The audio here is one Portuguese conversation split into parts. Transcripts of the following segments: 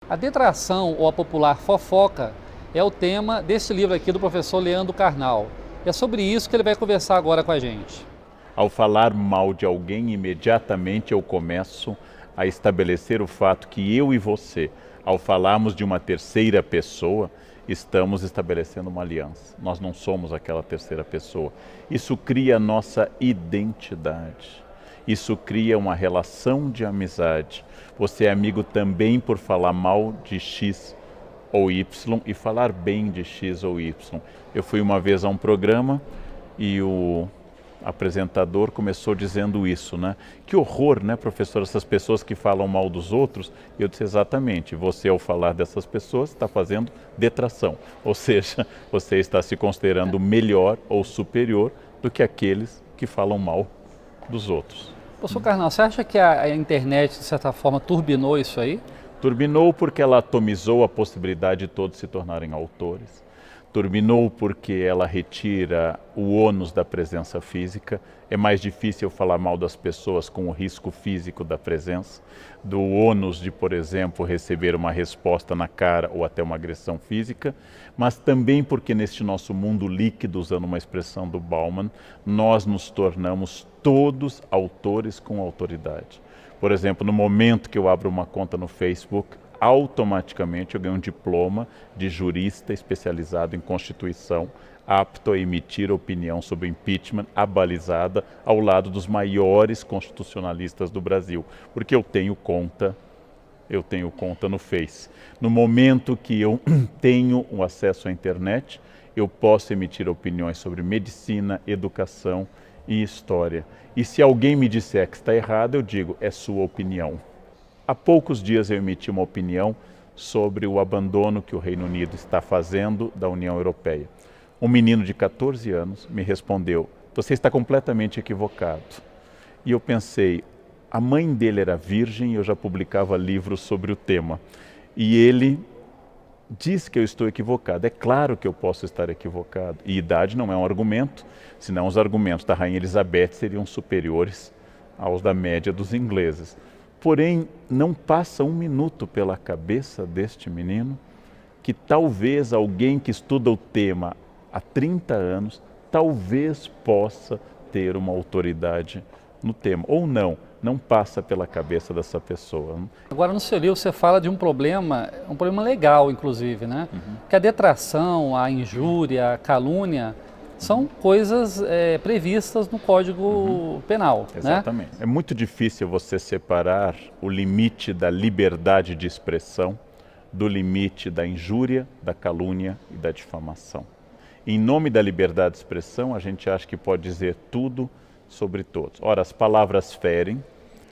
A detração ou a popular fofoca é o tema desse livro aqui do professor Leandro Carnal. É sobre isso que ele vai conversar agora com a gente. Ao falar mal de alguém, imediatamente eu começo a estabelecer o fato que eu e você, ao falarmos de uma terceira pessoa, estamos estabelecendo uma aliança. Nós não somos aquela terceira pessoa. Isso cria a nossa identidade. Isso cria uma relação de amizade. Você é amigo também por falar mal de X ou Y e falar bem de X ou Y. Eu fui uma vez a um programa e o apresentador começou dizendo isso, né? Que horror, né, professor, essas pessoas que falam mal dos outros. Eu disse exatamente, você ao falar dessas pessoas está fazendo detração, ou seja, você está se considerando melhor ou superior do que aqueles que falam mal dos outros. Professor Carnal, você acha que a internet, de certa forma, turbinou isso aí? Turbinou porque ela atomizou a possibilidade de todos se tornarem autores. Turbinou porque ela retira o ônus da presença física. É mais difícil falar mal das pessoas com o risco físico da presença, do ônus de, por exemplo, receber uma resposta na cara ou até uma agressão física, mas também porque neste nosso mundo líquido, usando uma expressão do Bauman, nós nos tornamos todos autores com autoridade. Por exemplo, no momento que eu abro uma conta no Facebook, automaticamente eu ganho um diploma de jurista especializado em Constituição, apto a emitir opinião sobre impeachment abalizada ao lado dos maiores constitucionalistas do Brasil, porque eu tenho conta no Face. No momento que eu tenho o acesso à internet, eu posso emitir opiniões sobre medicina, educação e história. E se alguém me disser que está errado, eu digo, é sua opinião. Há poucos dias eu emiti uma opinião sobre o abandono que o Reino Unido está fazendo da União Europeia. Um menino de 14 anos me respondeu, você está completamente equivocado. E eu pensei, a mãe dele era virgem e eu já publicava livros sobre o tema. E ele diz que eu estou equivocado. É claro que eu posso estar equivocado. E idade não é um argumento, senão os argumentos da Rainha Elizabeth seriam superiores aos da média dos ingleses. Porém, não passa um minuto pela cabeça deste menino que talvez alguém que estuda o tema há 30 anos, talvez possa ter uma autoridade no tema. Ou não passa pela cabeça dessa pessoa. Agora, no seu livro, você fala de um problema legal, inclusive, né? Que a detração, a injúria, a calúnia são coisas previstas no Código Penal. Exatamente. Né? É muito difícil você separar o limite da liberdade de expressão do limite da injúria, da calúnia e da difamação. Em nome da liberdade de expressão, a gente acha que pode dizer tudo sobre todos. Ora, as palavras ferem,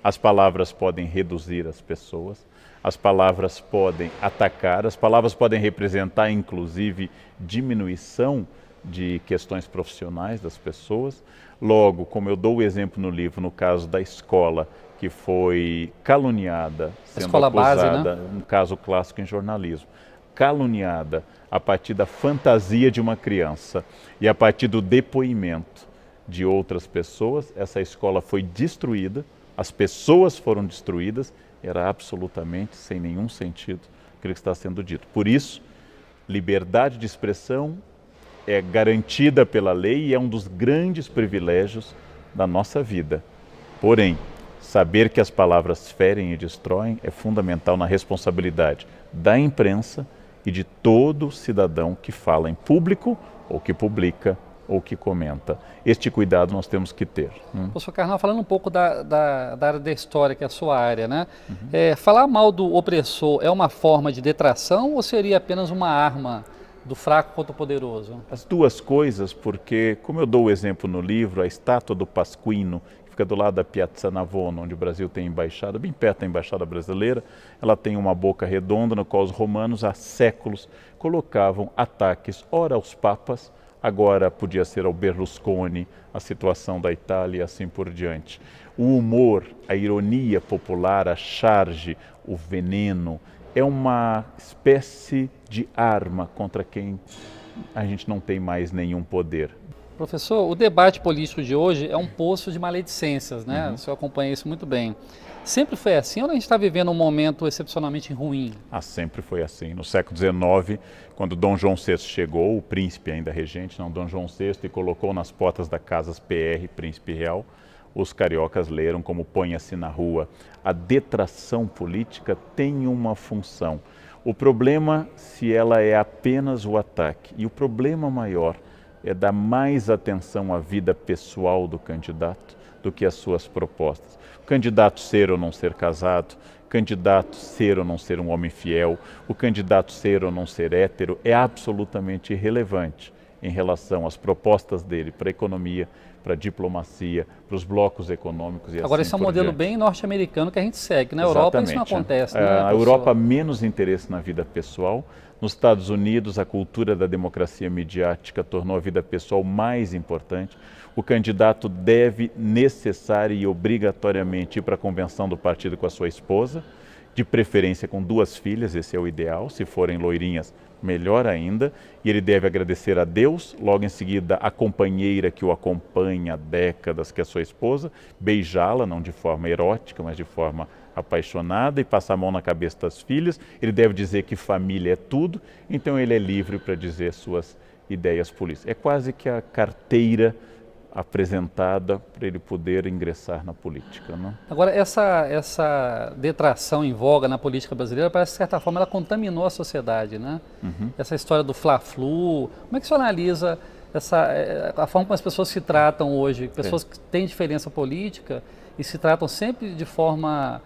as palavras podem reduzir as pessoas, as palavras podem atacar, as palavras podem representar, inclusive, diminuição de questões profissionais das pessoas. Logo, como eu dou o exemplo no livro, no caso da escola, que foi caluniada, sendo escola acusada, base, né? Um caso clássico em jornalismo, caluniada a partir da fantasia de uma criança e a partir do depoimento de outras pessoas, essa escola foi destruída, as pessoas foram destruídas, era absolutamente sem nenhum sentido aquilo que está sendo dito. Por isso, liberdade de expressão é garantida pela lei e é um dos grandes privilégios da nossa vida. Porém, saber que as palavras ferem e destroem é fundamental na responsabilidade da imprensa e de todo cidadão que fala em público ou que publica ou que comenta. Este cuidado nós temos que ter. Professor Carnal, falando um pouco da área da história, que é a sua área, né? Falar mal do opressor é uma forma de detração ou seria apenas uma arma do fraco contra o poderoso? As duas coisas, porque, como eu dou o exemplo no livro, a estátua do Pasquino, que fica do lado da Piazza Navona, onde o Brasil tem embaixada, bem perto da embaixada brasileira, ela tem uma boca redonda no qual os romanos há séculos colocavam ataques, ora aos papas, agora podia ser ao Berlusconi, a situação da Itália e assim por diante. O humor, a ironia popular, a charge, o veneno, é uma espécie de arma contra quem a gente não tem mais nenhum poder. Professor, o debate político de hoje é um poço de maledicências, né? O senhor acompanha isso muito bem. Sempre foi assim ou a gente está vivendo um momento excepcionalmente ruim? Sempre foi assim. No século XIX, quando Dom João VI chegou, o príncipe ainda regente, não, Dom João VI, e colocou nas portas da Casas PR, Príncipe Real, os cariocas leram como põe-se na rua. A detração política tem uma função. O problema se ela é apenas o ataque. E o problema maior é dar mais atenção à vida pessoal do candidato do que às suas propostas. O candidato ser ou não ser casado, o candidato ser ou não ser um homem fiel, o candidato ser ou não ser hétero é absolutamente irrelevante em relação às propostas dele para a economia, para a diplomacia, para os blocos econômicos e Agora, assim esse é um por modelo diante. bem norte-americano que a gente segue. Na Europa isso não acontece, né, A professor? Europa menos interesse na vida pessoal. Nos Estados Unidos, a cultura da democracia midiática tornou a vida pessoal mais importante. O candidato deve necessária e obrigatoriamente ir para a convenção do partido com a sua esposa, de preferência com 2 filhas, esse é o ideal. Se forem loirinhas, melhor ainda. E ele deve agradecer a Deus, logo em seguida a companheira que o acompanha há décadas, que é a sua esposa, beijá-la, não de forma erótica, mas de forma apaixonada, e passar a mão na cabeça das filhas. Ele deve dizer que família é tudo, então ele é livre para dizer suas ideias políticas. É quase que a carteira apresentada para ele poder ingressar na política, não? Agora, essa detração em voga na política brasileira, parece que, de certa forma, ela contaminou a sociedade, né? Essa história do Fla-Flu, como é que você analisa a forma como as pessoas se tratam hoje? Pessoas que têm diferença política e se tratam sempre de forma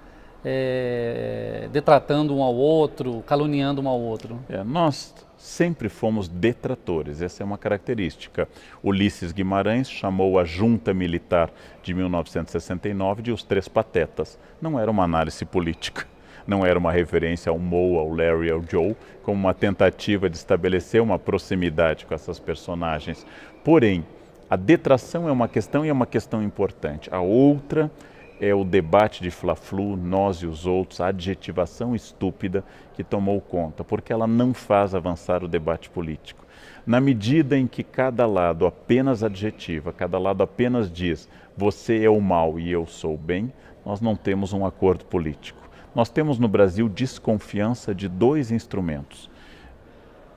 detratando um ao outro, caluniando um ao outro. Nós sempre fomos detratores, essa é uma característica. Ulisses Guimarães chamou a junta militar de 1969 de os 3 patetas. Não era uma análise política, não era uma referência ao Moe, ao Larry, ao Joe, como uma tentativa de estabelecer uma proximidade com essas personagens. Porém, a detração é uma questão e é uma questão importante. A outra é o debate de Fla-Flu, nós e os outros, a adjetivação estúpida que tomou conta, porque ela não faz avançar o debate político. Na medida em que cada lado apenas adjetiva, cada lado apenas diz você é o mal e eu sou o bem, nós não temos um acordo político. Nós temos no Brasil desconfiança de 2 instrumentos.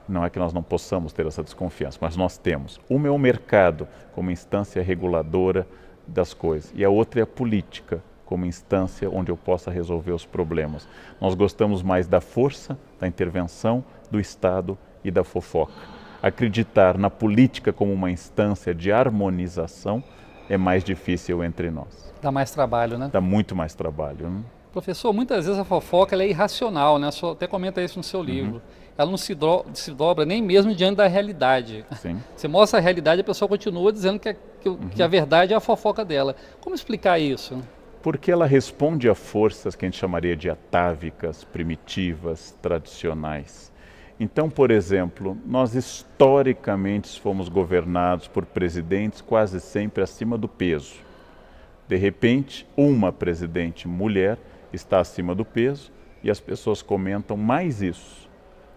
Não é que nós não possamos ter essa desconfiança, mas nós temos. Uma é o mercado como instância reguladora das coisas, e a outra é a política como instância onde eu possa resolver os problemas. Nós gostamos mais da força, da intervenção, do Estado e da fofoca. Acreditar na política como uma instância de harmonização é mais difícil entre nós. Dá mais trabalho, né? Dá muito mais trabalho, né? Professor, muitas vezes a fofoca ela é irracional, né? O senhor até comenta isso no seu livro. Ela não se dobra nem mesmo diante da realidade. Sim. Você mostra a realidade e a pessoa continua dizendo que a verdade é a fofoca dela. Como explicar isso? Porque ela responde a forças que a gente chamaria de atávicas, primitivas, tradicionais. Então, por exemplo, nós historicamente fomos governados por presidentes quase sempre acima do peso. De repente, uma presidente mulher está acima do peso e as pessoas comentam mais isso,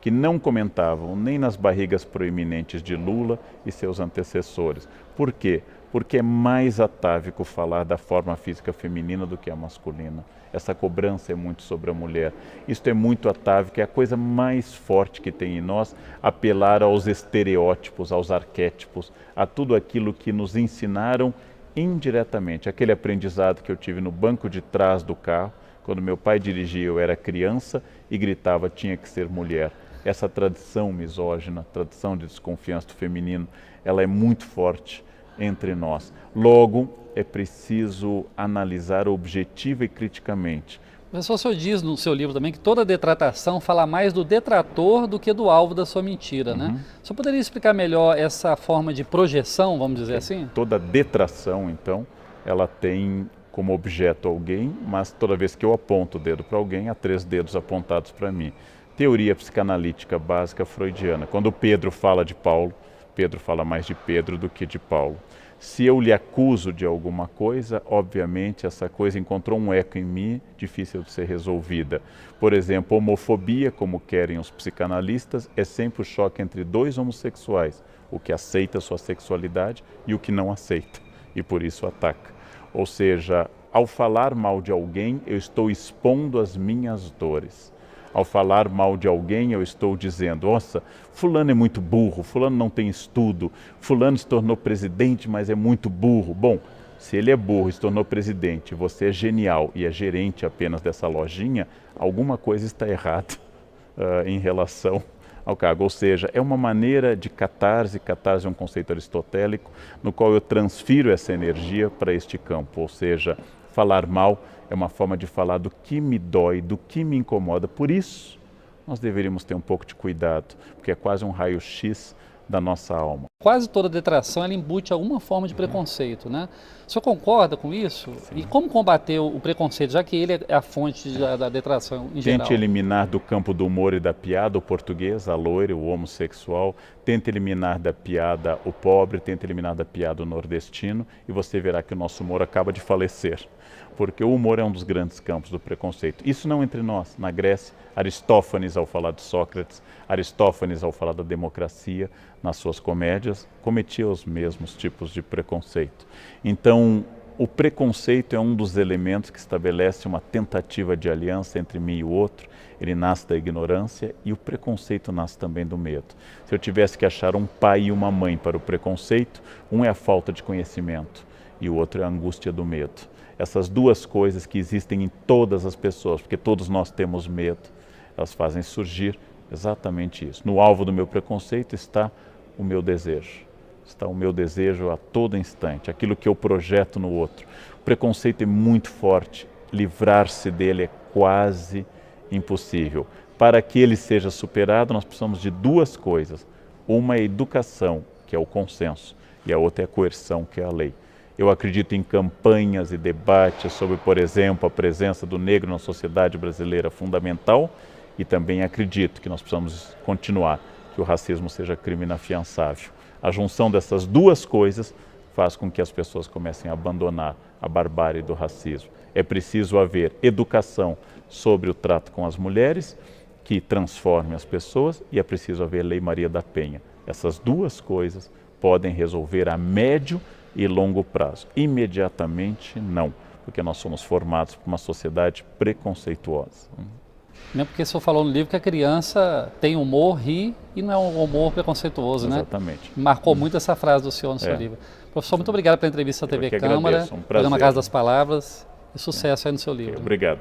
que não comentavam nem nas barrigas proeminentes de Lula e seus antecessores. Por quê? Porque é mais atávico falar da forma física feminina do que a masculina. Essa cobrança é muito sobre a mulher. Isto é muito atávico, é a coisa mais forte que tem em nós, apelar aos estereótipos, aos arquétipos, a tudo aquilo que nos ensinaram indiretamente. Aquele aprendizado que eu tive no banco de trás do carro, quando meu pai dirigia, eu era criança e gritava, tinha que ser mulher. Essa tradição misógina, tradição de desconfiança do feminino, ela é muito forte entre nós. Logo, é preciso analisar objetiva e criticamente. Professor, o senhor diz no seu livro também que toda detratação fala mais do detrator do que do alvo da sua mentira, né? O senhor poderia explicar melhor essa forma de projeção, vamos dizer assim? Toda detração, então, ela tem como objeto alguém, mas toda vez que eu aponto o dedo para alguém, há 3 dedos apontados para mim. Teoria psicanalítica básica freudiana. Quando Pedro fala de Paulo, Pedro fala mais de Pedro do que de Paulo. Se eu lhe acuso de alguma coisa, obviamente essa coisa encontrou um eco em mim, difícil de ser resolvida. Por exemplo, homofobia, como querem os psicanalistas, é sempre o choque entre 2 homossexuais, o que aceita sua sexualidade e o que não aceita, e por isso ataca. Ou seja, Ao falar mal de alguém, eu estou expondo as minhas dores. Ao falar mal de alguém, eu estou dizendo, nossa, fulano é muito burro, fulano não tem estudo, fulano se tornou presidente, mas é muito burro. Bom, se ele é burro e se tornou presidente, você é genial e é gerente apenas dessa lojinha, alguma coisa está errada em relação ao cargo. Ou seja, é uma maneira de catarse. Catarse é um conceito aristotélico, no qual eu transfiro essa energia para este campo. Ou seja, falar mal é uma forma de falar do que me dói, do que me incomoda. Por isso, nós deveríamos ter um pouco de cuidado, porque é quase um raio-x da nossa alma. Quase toda detração ela embute alguma forma de preconceito, né? O senhor concorda com isso? Sim. E como combater o preconceito, já que ele é a fonte da detração em geral? Tente eliminar do campo do humor e da piada o português, a loira, o homossexual. Tente eliminar da piada o pobre, tente eliminar da piada o nordestino e você verá que o nosso humor acaba de falecer. Porque o humor é um dos grandes campos do preconceito. Isso não entre nós. Na Grécia, Aristófanes, ao falar de Sócrates, Aristófanes, ao falar da democracia, nas suas comédias, cometia os mesmos tipos de preconceito. Então, o preconceito é um dos elementos que estabelece uma tentativa de aliança entre mim e o outro. Ele nasce da ignorância e o preconceito nasce também do medo. Se eu tivesse que achar um pai e uma mãe para o preconceito, um é a falta de conhecimento e o outro é a angústia do medo. Essas duas coisas que existem em todas as pessoas, porque todos nós temos medo, elas fazem surgir exatamente isso. No alvo do meu preconceito está o meu desejo. Está o meu desejo a todo instante, aquilo que eu projeto no outro. O preconceito é muito forte, livrar-se dele é quase impossível. Para que ele seja superado, nós precisamos de duas coisas. Uma é a educação, que é o consenso, e a outra é a coerção, que é a lei. Eu acredito em campanhas e debates sobre, por exemplo, a presença do negro na sociedade brasileira fundamental e também acredito que nós precisamos continuar, que o racismo seja crime inafiançável. A junção dessas duas coisas faz com que as pessoas comecem a abandonar a barbárie do racismo. É preciso haver educação sobre o trato com as mulheres, que transforme as pessoas, e é preciso haver Lei Maria da Penha. Essas duas coisas podem resolver a médio e longo prazo. Imediatamente, não, porque nós somos formados por uma sociedade preconceituosa. Mesmo porque o senhor falou no livro que a criança tem humor, ri e não é um humor preconceituoso, Exatamente. né? Marcou muito essa frase do senhor no seu livro. Professor, muito obrigado pela entrevista à TV Câmara, agradeço, um prazer. programa Casa das Palavras, e sucesso aí no seu livro. Obrigado.